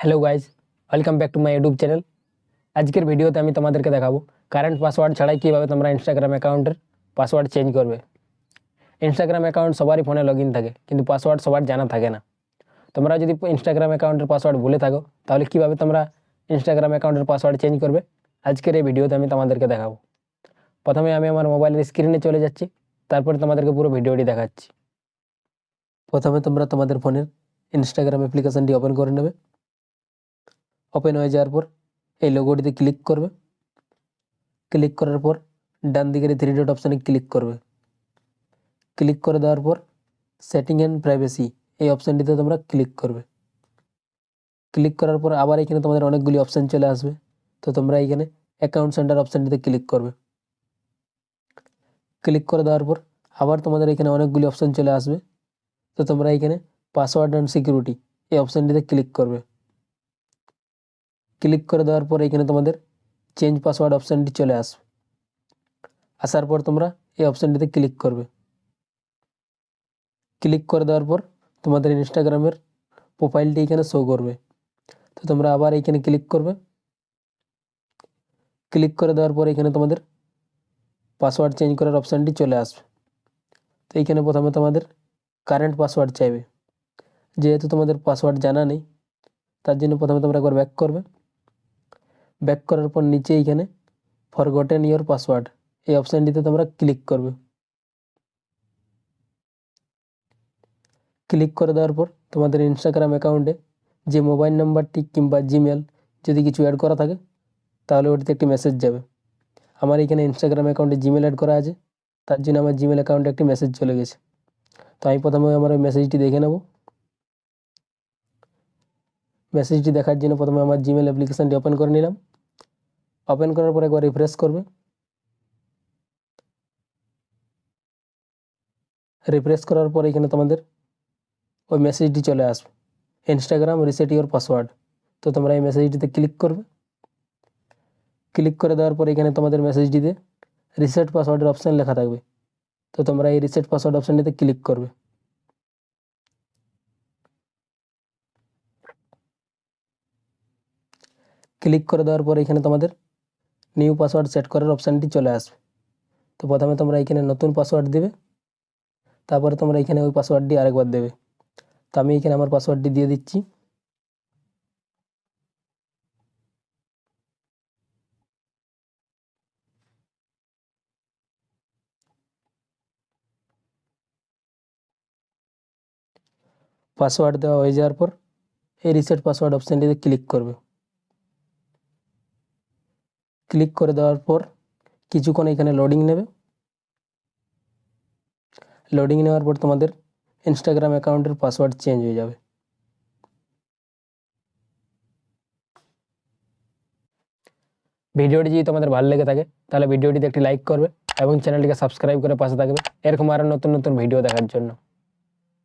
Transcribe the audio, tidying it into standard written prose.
Hello guys, welcome back to my YouTube channel. আজকের ভিডিওতে আমি তোমাদেরকে দেখাবো কারেন্ট পাসওয়ার্ড ছাড়াই কীভাবে তোমরা ইনস্টাগ্রাম অ্যাকাউন্টের পাসওয়ার্ড চেঞ্জ করবে। ইনস্টাগ্রাম অ্যাকাউন্ট সবারই ফোনে লগ ইন থাকে, কিন্তু পাসওয়ার্ড সবার জানা থাকে না। তোমরা যদি ইনস্টাগ্রাম অ্যাকাউন্টের পাসওয়ার্ড ভুলে থাকো, তাহলে কীভাবে তোমরা ইনস্টাগ্রাম অ্যাকাউন্টের পাসওয়ার্ড চেঞ্জ করবে আজকের এই ভিডিওতে আমি তোমাদেরকে দেখাবো। প্রথমে আমি আমার মোবাইলের স্ক্রিনে চলে যাচ্ছি, তারপরে তোমাদেরকে পুরো ভিডিওটি দেখাচ্ছি। প্রথমে তোমরা তোমাদের ফোনের ইনস্টাগ্রাম অ্যাপ্লিকেশনটি ওপেন করে নেবে। ওপেন হয়ে যাওয়ার পর এই লোগোটিতে ক্লিক করবে। ক্লিক করার পর ডান দিকের এই 3 ডট অপশানে ক্লিক করবে। ক্লিক করে দেওয়ার পর সেটিং অ্যান্ড প্রাইভেসি এই অপশানটিতে তোমরা ক্লিক করবে। ক্লিক করার পর আবার এখানে তোমাদের অনেকগুলি অপশান চলে আসবে, তো তোমরা এখানে অ্যাকাউন্ট সেন্টার অপশানটিতে ক্লিক করবে। ক্লিক করে দেওয়ার পর আবার তোমাদের এখানে অনেকগুলি অপশান চলে আসবে, তো তোমরা এখানে পাসওয়ার্ড অ্যান্ড সিকিউরিটি এই অপশানটিতে ক্লিক করবে। ক্লিক করে দেওয়ার পর এখানে তোমাদের চেঞ্জ পাসওয়ার্ড অপশানটি চলে আসবে। আসার পর তোমরা এই অপশানটিতে ক্লিক করবে। ক্লিক করে দেওয়ার পর তোমাদের ইনস্টাগ্রামের প্রোফাইলটি এখানে শো করবে, তো তোমরা আবার এখানে ক্লিক করবে। ক্লিক করে দেওয়ার পর এখানে তোমাদের পাসওয়ার্ড চেঞ্জ করার অপশানটি চলে আসবে। তো এইখানে প্রথমে তোমাদের কারেন্ট পাসওয়ার্ড চাইবে। যেহেতু তোমাদের পাসওয়ার্ড জানা নেই, তার জন্য প্রথমে তোমরা একবার ব্যাক করবে। ব্যাক করার পর নিচে এইখানে ফরগটেন ইওর পাসওয়ার্ড এই অপশানটিতে তোমরা ক্লিক করবে। ক্লিক করে দেওয়ার পর তোমাদের ইনস্টাগ্রাম অ্যাকাউন্টে যে মোবাইল নাম্বারটি কিংবা জিমেল যদি কিছু অ্যাড করা থাকে, তাহলে ওটিতে একটি মেসেজ যাবে। আমার এখানে ইনস্টাগ্রাম অ্যাকাউন্টে জিমেল অ্যাড করা আছে, তার জন্য আমার জিমেল অ্যাকাউন্টে একটি মেসেজ চলে গেছে। তো আমি প্রথমে আমার ওই মেসেজটি দেখে নেব। মেসেজটি দেখার জন্য প্রথমে আমার জিমেল অ্যাপ্লিকেশানটি ওপেন করে নিলাম। ওপেন করার পর একবার রিফ্রেশ করবে। রিফ্রেশ করার পর এখানে তোমাদের ওই মেসেজটি চলে আসবে, ইনস্টাগ্রাম রিসেট ইওর পাসওয়ার্ড। তো তোমরা এই মেসেজটিতে ক্লিক করবে। ক্লিক করে দেওয়ার পর এখানে তোমাদের মেসেজটিতে রিসেট পাসওয়ার্ডের অপশান লেখা থাকবে, তো তোমরা এই রিসেট পাসওয়ার্ড অপশানটিতে ক্লিক করবে। ক্লিক করে দেওয়ার পর এখানে তোমাদের নিউ পাসওয়ার্ড সেট করার অপশানটি চলে আসবে। তো প্রথমে তোমরা এখানে নতুন পাসওয়ার্ড দেবে, তারপরে তোমরা এখানে ওই পাসওয়ার্ডটি আরেকবার দেবে। তো আমি এখানে আমার পাসওয়ার্ডটি দিয়ে দিচ্ছি। পাসওয়ার্ড দেওয়া হয়ে যাওয়ার পর এই রিসেট পাসওয়ার্ড অপশানটিতে ক্লিক করবে। ক্লিক করে দেওয়ার পর কিছুক্ষণ এখানে লোডিং নেবে। লোডিং নেওয়ার পর তোমাদের ইনস্টাগ্রাম অ্যাকাউন্টের পাসওয়ার্ড চেঞ্জ হয়ে যাবে। ভিডিওটি যদি তোমাদের ভালো লেগে থাকে, তাহলে ভিডিওটিতে একটি লাইক করবে এবং চ্যানেলটিকে সাবস্ক্রাইব করে পাশে থাকবে এরকম আরও নতুন নতুন ভিডিও দেখার জন্য।